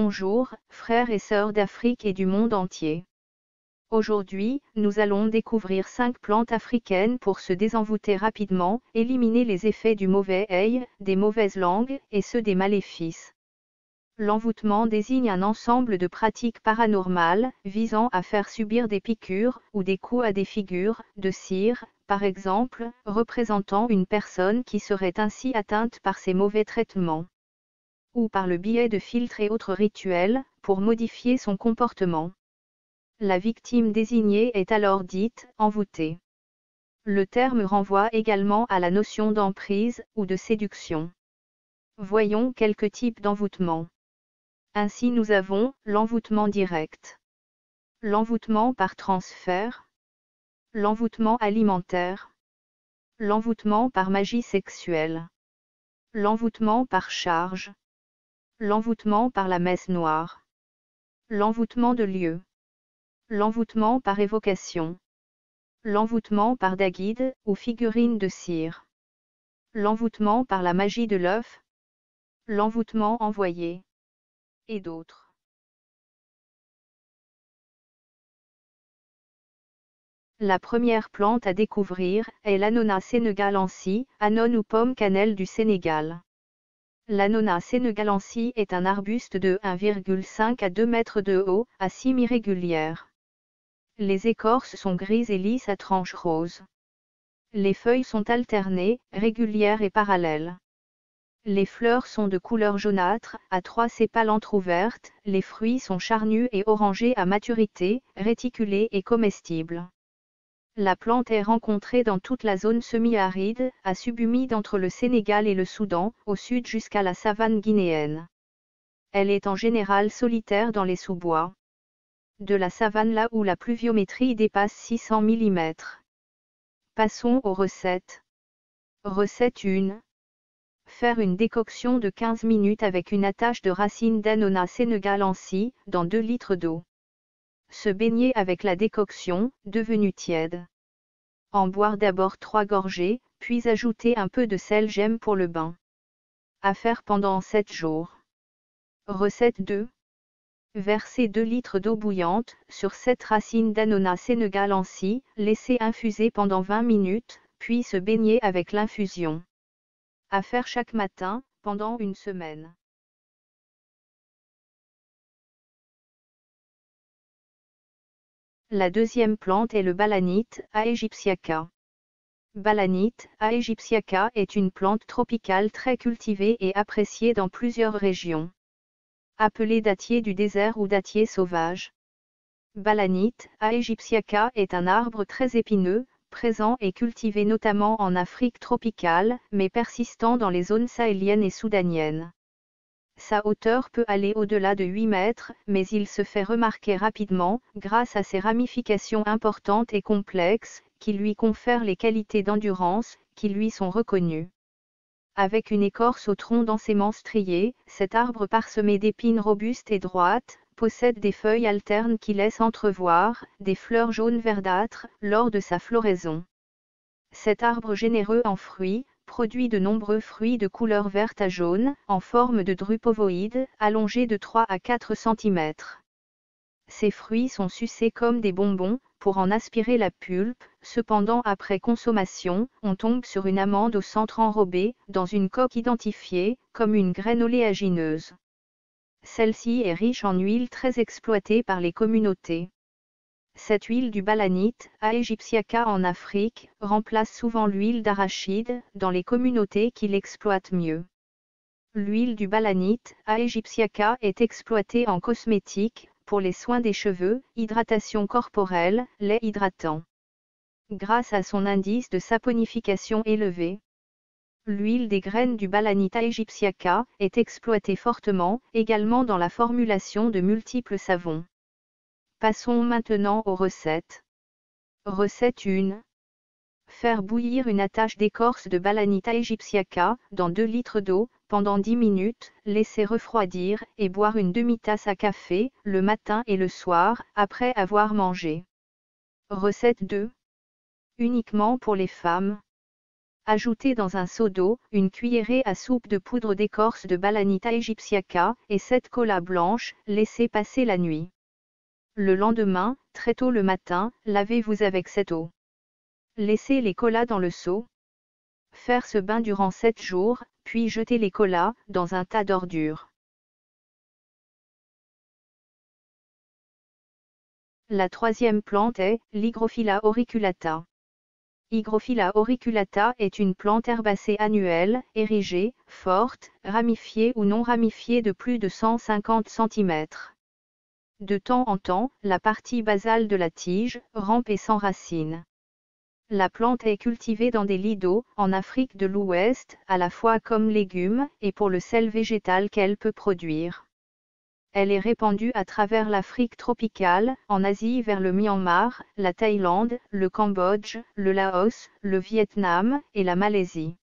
Bonjour, frères et sœurs d'Afrique et du monde entier. Aujourd'hui, nous allons découvrir 5 plantes africaines pour se désenvoûter rapidement, éliminer les effets du mauvais œil, des mauvaises langues et ceux des maléfices. L'envoûtement désigne un ensemble de pratiques paranormales visant à faire subir des piqûres ou des coups à des figures de cire, par exemple, représentant une personne qui serait ainsi atteinte par ces mauvais traitements, ou par le biais de filtres et autres rituels, pour modifier son comportement. La victime désignée est alors dite « envoûtée ». Le terme renvoie également à la notion d'emprise ou de séduction. Voyons quelques types d'envoûtement. Ainsi nous avons l'envoûtement direct, l'envoûtement par transfert, l'envoûtement alimentaire, l'envoûtement par magie sexuelle, l'envoûtement par charge, l'envoûtement par la messe noire, l'envoûtement de lieu, l'envoûtement par évocation, l'envoûtement par daguide ou figurine de cire, l'envoûtement par la magie de l'œuf, l'envoûtement envoyé, et d'autres. La première plante à découvrir est l'Annona sénégalensis, Annone ou pomme cannelle du Sénégal. L'Annona sénégalensis est un arbuste de 1,5 à 2 mètres de haut, à cimes irrégulières. Les écorces sont grises et lisses à tranches roses. Les feuilles sont alternées, régulières et parallèles. Les fleurs sont de couleur jaunâtre, à 3 sépales entr'ouvertes, les fruits sont charnus et orangés à maturité, réticulés et comestibles. La plante est rencontrée dans toute la zone semi-aride, à subhumide entre le Sénégal et le Soudan, au sud jusqu'à la savane guinéenne. Elle est en général solitaire dans les sous-bois de la savane là où la pluviométrie dépasse 600 mm. Passons aux recettes. Recette 1. Faire une décoction de 15 minutes avec une attache de racines d'Annona sénégalensis, dans 2 litres d'eau. Se baigner avec la décoction, devenue tiède. En boire d'abord 3 gorgées, puis ajouter un peu de sel gemme pour le bain. À faire pendant 7 jours. Recette 2. Verser 2 litres d'eau bouillante sur 7 racines d'Annona sénégalensis, laisser infuser pendant 20 minutes, puis se baigner avec l'infusion. À faire chaque matin, pendant une semaine. La deuxième plante est le balanite, Aegyptiaca. Balanite, Aegyptiaca est une plante tropicale très cultivée et appréciée dans plusieurs régions. Appelée dattier du désert ou dattier sauvage. Balanite, Aegyptiaca est un arbre très épineux, présent et cultivé notamment en Afrique tropicale, mais persistant dans les zones sahéliennes et soudaniennes. Sa hauteur peut aller au-delà de 8 mètres, mais il se fait remarquer rapidement, grâce à ses ramifications importantes et complexes, qui lui confèrent les qualités d'endurance, qui lui sont reconnues. Avec une écorce au tronc densément strié, cet arbre parsemé d'épines robustes et droites, possède des feuilles alternes qui laissent entrevoir des fleurs jaunes verdâtres lors de sa floraison. Cet arbre généreux en fruits, produit de nombreux fruits de couleur verte à jaune, en forme de drupes ovoïdes, allongés de 3 à 4 cm. Ces fruits sont sucés comme des bonbons, pour en aspirer la pulpe, cependant après consommation, on tombe sur une amande au centre enrobée, dans une coque identifiée, comme une graine oléagineuse. Celle-ci est riche en huile très exploitée par les communautés. Cette huile du balanite, Aegyptiaca en Afrique, remplace souvent l'huile d'arachide, dans les communautés qui l'exploitent mieux. L'huile du balanite, Aegyptiaca est exploitée en cosmétique, pour les soins des cheveux, hydratation corporelle, lait hydratant. Grâce à son indice de saponification élevé, l'huile des graines du balanite Aegyptiaca est exploitée fortement, également dans la formulation de multiples savons. Passons maintenant aux recettes. Recette 1. Faire bouillir une attache d'écorce de balanite Aegyptiaca, dans 2 litres d'eau, pendant 10 minutes, laisser refroidir, et boire une demi-tasse à café, le matin et le soir, après avoir mangé. Recette 2. Uniquement pour les femmes. Ajoutez dans un seau d'eau une cuillerée à soupe de poudre d'écorce de Balanita aegyptiaca et 7 colas blanches, laissez passer la nuit. Le lendemain, très tôt le matin, lavez-vous avec cette eau. Laissez les colas dans le seau. Faire ce bain durant 7 jours, puis jeter les colas dans un tas d'ordures. La troisième plante est l'Hygrophila auriculata. Hygrophila auriculata est une plante herbacée annuelle, érigée, forte, ramifiée ou non ramifiée de plus de 150 cm. De temps en temps, la partie basale de la tige rampe et sans racines. La plante est cultivée dans des lits d'eau, en Afrique de l'Ouest, à la fois comme légume et pour le sel végétal qu'elle peut produire. Elle est répandue à travers l'Afrique tropicale, en Asie vers le Myanmar, la Thaïlande, le Cambodge, le Laos, le Vietnam et la Malaisie.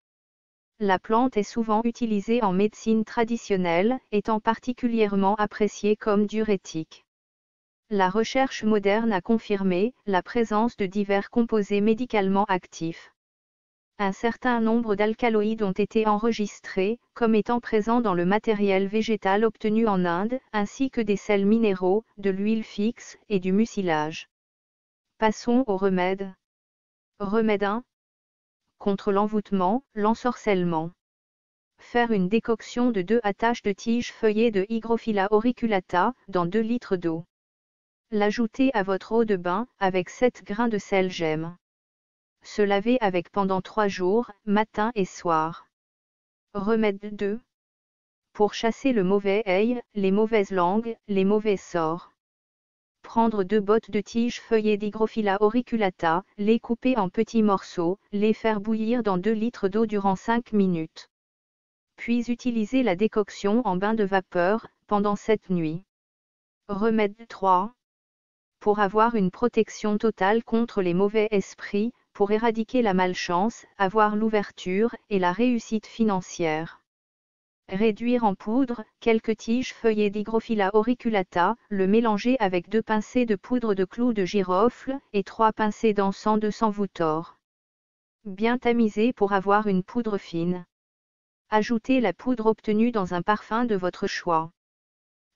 La plante est souvent utilisée en médecine traditionnelle, étant particulièrement appréciée comme diurétique. La recherche moderne a confirmé la présence de divers composés médicalement actifs. Un certain nombre d'alcaloïdes ont été enregistrés comme étant présents dans le matériel végétal obtenu en Inde, ainsi que des sels minéraux, de l'huile fixe et du mucilage. Passons au remède. Remède 1. Contre l'envoûtement, l'ensorcellement. Faire une décoction de 2 attaches de tiges feuillées de Hygrophila auriculata dans 2 litres d'eau. L'ajouter à votre eau de bain avec 7 grains de sel gemme. Se laver avec pendant 3 jours, matin et soir. Remède 2. Pour chasser le mauvais œil, les mauvaises langues, les mauvais sorts. Prendre 2 bottes de tiges feuillées d'Hygrophila auriculata, les couper en petits morceaux, les faire bouillir dans 2 litres d'eau durant 5 minutes. Puis utiliser la décoction en bain de vapeur, pendant cette nuit. Remède 3. Pour avoir une protection totale contre les mauvais esprits, pour éradiquer la malchance, avoir l'ouverture et la réussite financière. Réduire en poudre quelques tiges feuillées d'Hygrophila auriculata, le mélanger avec 2 pincées de poudre de clous de girofle et 3 pincées d'encens de Sambutor. Bien tamiser pour avoir une poudre fine. Ajoutez la poudre obtenue dans un parfum de votre choix.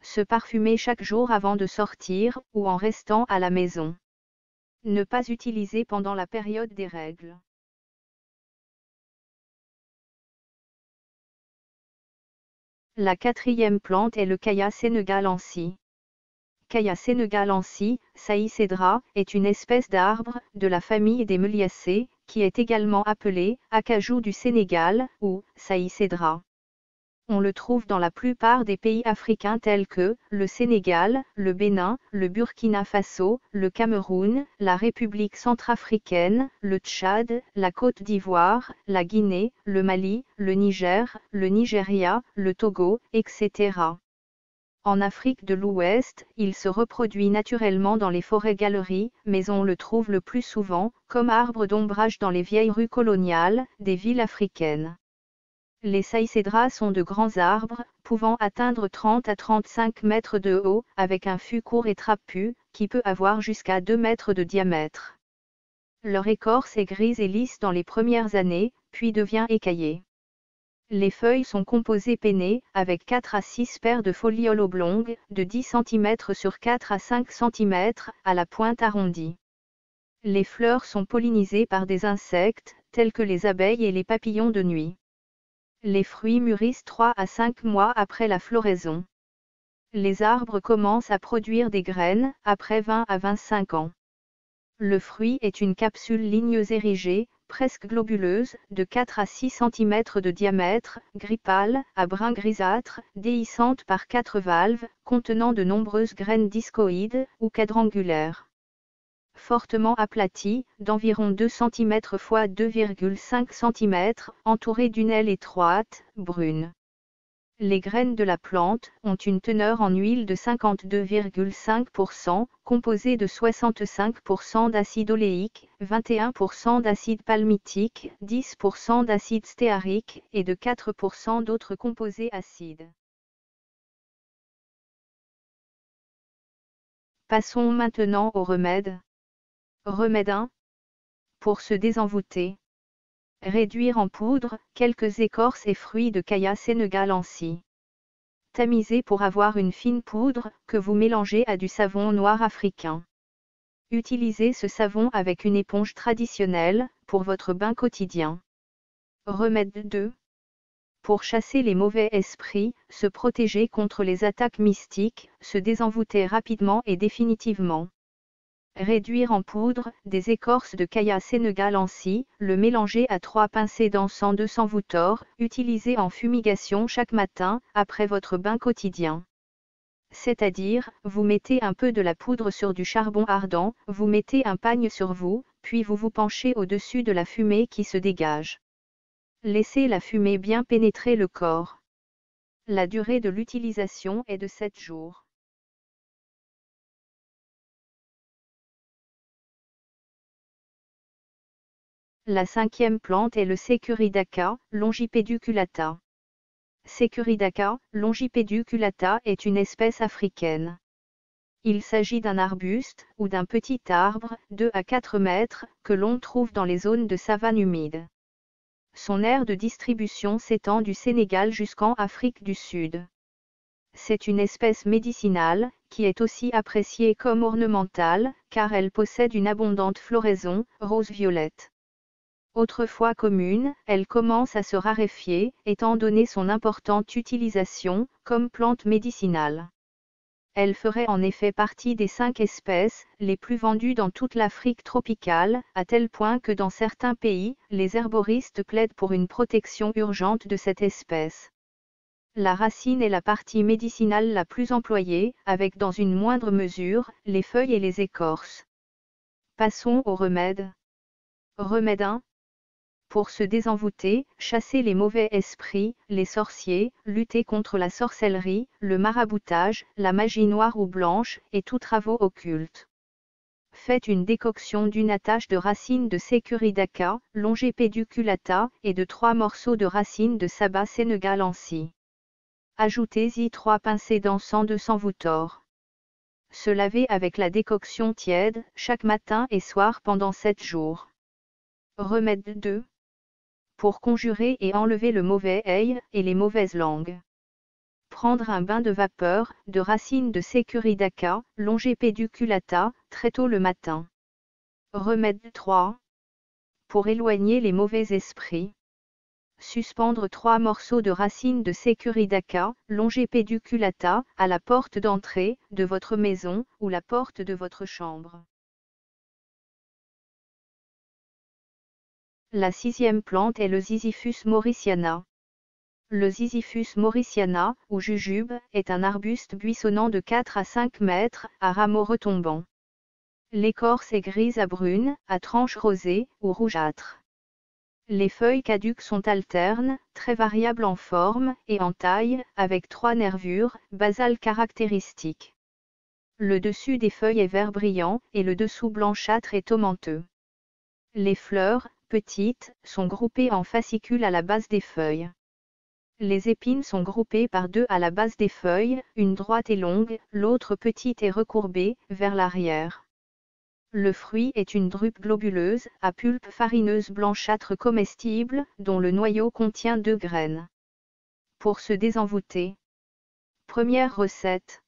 Se parfumer chaque jour avant de sortir ou en restant à la maison. Ne pas utiliser pendant la période des règles. La quatrième plante est le Kaya senegalensis. Kaya senegalensis, Saïcédra, est une espèce d'arbre de la famille des Meliacées, qui est également appelé acajou du Sénégal ou Saïcédra. On le trouve dans la plupart des pays africains tels que le Sénégal, le Bénin, le Burkina Faso, le Cameroun, la République centrafricaine, le Tchad, la Côte d'Ivoire, la Guinée, le Mali, le Niger, le Nigeria, le Togo, etc. En Afrique de l'Ouest, il se reproduit naturellement dans les forêts-galeries, mais on le trouve le plus souvent comme arbre d'ombrage dans les vieilles rues coloniales des villes africaines. Les saïcédras sont de grands arbres, pouvant atteindre 30 à 35 mètres de haut, avec un fût court et trapu, qui peut avoir jusqu'à 2 mètres de diamètre. Leur écorce est grise et lisse dans les premières années, puis devient écaillée. Les feuilles sont composées pennées, avec 4 à 6 paires de folioles oblongues, de 10 cm sur 4 à 5 cm, à la pointe arrondie. Les fleurs sont pollinisées par des insectes, tels que les abeilles et les papillons de nuit. Les fruits mûrissent 3 à 5 mois après la floraison. Les arbres commencent à produire des graines après 20 à 25 ans. Le fruit est une capsule ligneuse érigée, presque globuleuse, de 4 à 6 cm de diamètre, gris pâle, à brun grisâtre, déhiscente par 4 valves, contenant de nombreuses graines discoïdes ou quadrangulaires. Fortement aplati, d'environ 2 cm x 2,5 cm, entouré d'une aile étroite, brune. Les graines de la plante ont une teneur en huile de 52,5%, composée de 65% d'acide oléique, 21% d'acide palmitique, 10% d'acide stéarique et de 4% d'autres composés acides. Passons maintenant au remède. Remède 1. Pour se désenvoûter. Réduire en poudre quelques écorces et fruits de Kaya sénégalensis. Tamiser pour avoir une fine poudre que vous mélangez à du savon noir africain. Utilisez ce savon avec une éponge traditionnelle pour votre bain quotidien. Remède 2. Pour chasser les mauvais esprits, se protéger contre les attaques mystiques, se désenvoûter rapidement et définitivement. Réduire en poudre des écorces de Kaya sénégalensis, le mélanger à 3 pincées d'encens de s'envoûteur, utilisé en fumigation chaque matin, après votre bain quotidien. C'est-à-dire, vous mettez un peu de la poudre sur du charbon ardent, vous mettez un pagne sur vous, puis vous vous penchez au-dessus de la fumée qui se dégage. Laissez la fumée bien pénétrer le corps. La durée de l'utilisation est de 7 jours. La 5e plante est le Securidaca, longipédiculata. Securidaca, longipédiculata est une espèce africaine. Il s'agit d'un arbuste, ou d'un petit arbre, 2 à 4 mètres, que l'on trouve dans les zones de savane humide. Son aire de distribution s'étend du Sénégal jusqu'en Afrique du Sud. C'est une espèce médicinale, qui est aussi appréciée comme ornementale, car elle possède une abondante floraison, rose-violette. Autrefois commune, elle commence à se raréfier, étant donné son importante utilisation, comme plante médicinale. Elle ferait en effet partie des 5 espèces les plus vendues dans toute l'Afrique tropicale, à tel point que dans certains pays, les herboristes plaident pour une protection urgente de cette espèce. La racine est la partie médicinale la plus employée, avec dans une moindre mesure, les feuilles et les écorces. Passons au remède. Remède 1. Pour se désenvoûter, chasser les mauvais esprits, les sorciers, lutter contre la sorcellerie, le maraboutage, la magie noire ou blanche, et tous travaux occultes. Faites une décoction d'une attache de racines de Securidaca, longipédiculata, et de 3 morceaux de racines de Sabah sénégalensis. Ajoutez-y 3 pincées d'encens de s'envoûteur. Se laver avec la décoction tiède, chaque matin et soir pendant 7 jours. Remède 2. Pour conjurer et enlever le mauvais œil et les mauvaises langues. Prendre un bain de vapeur, de racines de Securidaca, longipédiculata, très tôt le matin. Remède 3. Pour éloigner les mauvais esprits. Suspendre 3 morceaux de racines de Securidaca, longipédiculata, à la porte d'entrée de votre maison, ou la porte de votre chambre. La 6e plante est le Ziziphus mauriciana. Le Ziziphus mauriciana, ou jujube, est un arbuste buissonnant de 4 à 5 mètres, à rameaux retombants. L'écorce est grise à brune, à tranches rosées, ou rougeâtres. Les feuilles caduques sont alternes, très variables en forme et en taille, avec 3 nervures basales caractéristiques. Le dessus des feuilles est vert brillant, et le dessous blanchâtre et tomenteux. Les fleurs, petites, sont groupées en fascicules à la base des feuilles. Les épines sont groupées par 2 à la base des feuilles, une droite et longue, l'autre petite et recourbée, vers l'arrière. Le fruit est une drupe globuleuse, à pulpe farineuse blanchâtre comestible, dont le noyau contient 2 graines. Pour se désenvoûter. Première recette.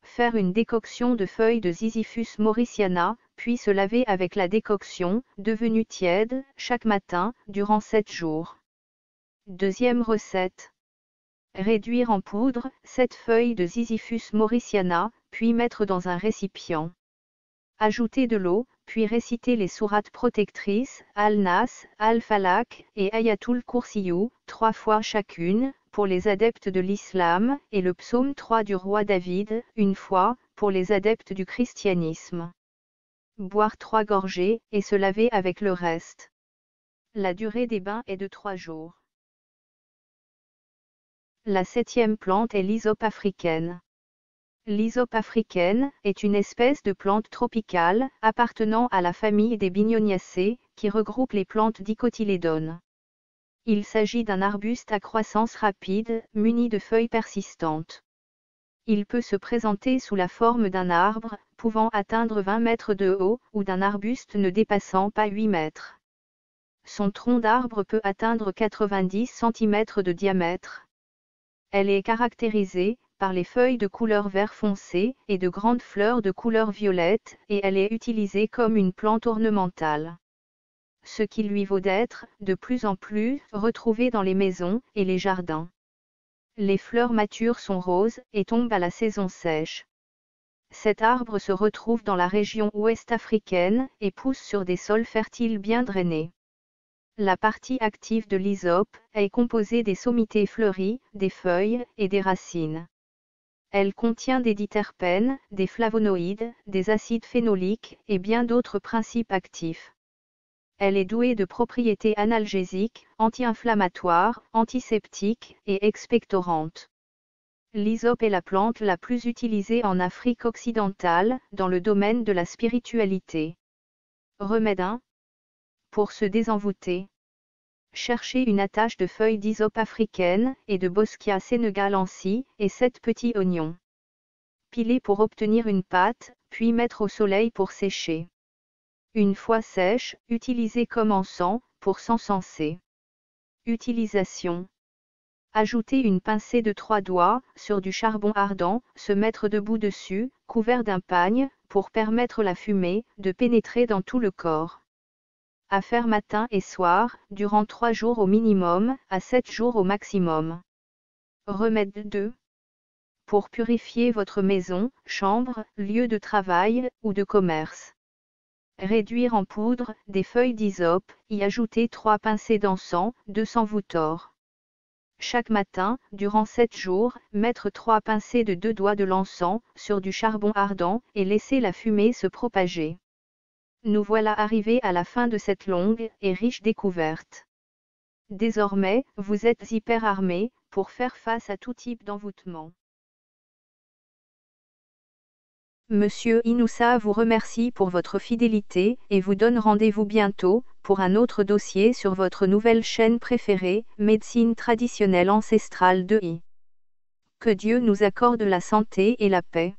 Faire une décoction de feuilles de Ziziphus mauriciana, puis se laver avec la décoction, devenue tiède, chaque matin, durant 7 jours. Deuxième recette. Réduire en poudre 7 feuilles de Ziziphus mauriciana, puis mettre dans un récipient. Ajouter de l'eau, puis réciter les sourates protectrices, Al-Nas, Al-Falaq et Ayatul Kursiyu, 3 fois chacune, pour les adeptes de l'islam, et le psaume 3 du roi David, une fois, pour les adeptes du christianisme. Boire 3 gorgées, et se laver avec le reste. La durée des bains est de 3 jours. La 7e plante est l'hysope africaine. L'hysope africaine est une espèce de plante tropicale, appartenant à la famille des Bignoniacées, qui regroupe les plantes dicotylédones. Il s'agit d'un arbuste à croissance rapide, muni de feuilles persistantes. Il peut se présenter sous la forme d'un arbre, pouvant atteindre 20 mètres de haut, ou d'un arbuste ne dépassant pas 8 mètres. Son tronc d'arbre peut atteindre 90 cm de diamètre. Elle est caractérisée par les feuilles de couleur vert foncé et de grandes fleurs de couleur violette, et elle est utilisée comme une plante ornementale. Ce qui lui vaut d'être, de plus en plus, retrouvée dans les maisons et les jardins. Les fleurs matures sont roses et tombent à la saison sèche. Cet arbre se retrouve dans la région ouest africaine et pousse sur des sols fertiles bien drainés. La partie active de l'hysope est composée des sommités fleuries, des feuilles et des racines. Elle contient des diterpènes, des flavonoïdes, des acides phénoliques et bien d'autres principes actifs. Elle est douée de propriétés analgésiques, anti-inflammatoires, antiseptiques et expectorantes. L'hysope est la plante la plus utilisée en Afrique occidentale, dans le domaine de la spiritualité. Remède 1. Pour se désenvoûter. Cherchez une attache de feuilles d'hysope africaine et de Boskia sénégalensis et 7 petits oignons. Pilez pour obtenir une pâte, puis mettre au soleil pour sécher. Une fois sèche, utilisez comme encens, pour s'encenser. Utilisation. Ajouter une pincée de 3 doigts, sur du charbon ardent, se mettre debout dessus, couvert d'un pagne, pour permettre la fumée, de pénétrer dans tout le corps. À faire matin et soir, durant 3 jours au minimum, à 7 jours au maximum. Remède 2. Pour purifier votre maison, chambre, lieu de travail, ou de commerce. Réduire en poudre des feuilles d'hysope, y ajouter 3 pincées d'encens, 200 voutor. Chaque matin, durant 7 jours, mettre 3 pincées de 2 doigts de l'encens, sur du charbon ardent, et laisser la fumée se propager. Nous voilà arrivés à la fin de cette longue et riche découverte. Désormais, vous êtes hyper armés, pour faire face à tout type d'envoûtement. Monsieur Inoussa vous remercie pour votre fidélité et vous donne rendez-vous bientôt pour un autre dossier sur votre nouvelle chaîne préférée, Médecine traditionnelle ancestrale 2i. Que Dieu nous accorde la santé et la paix.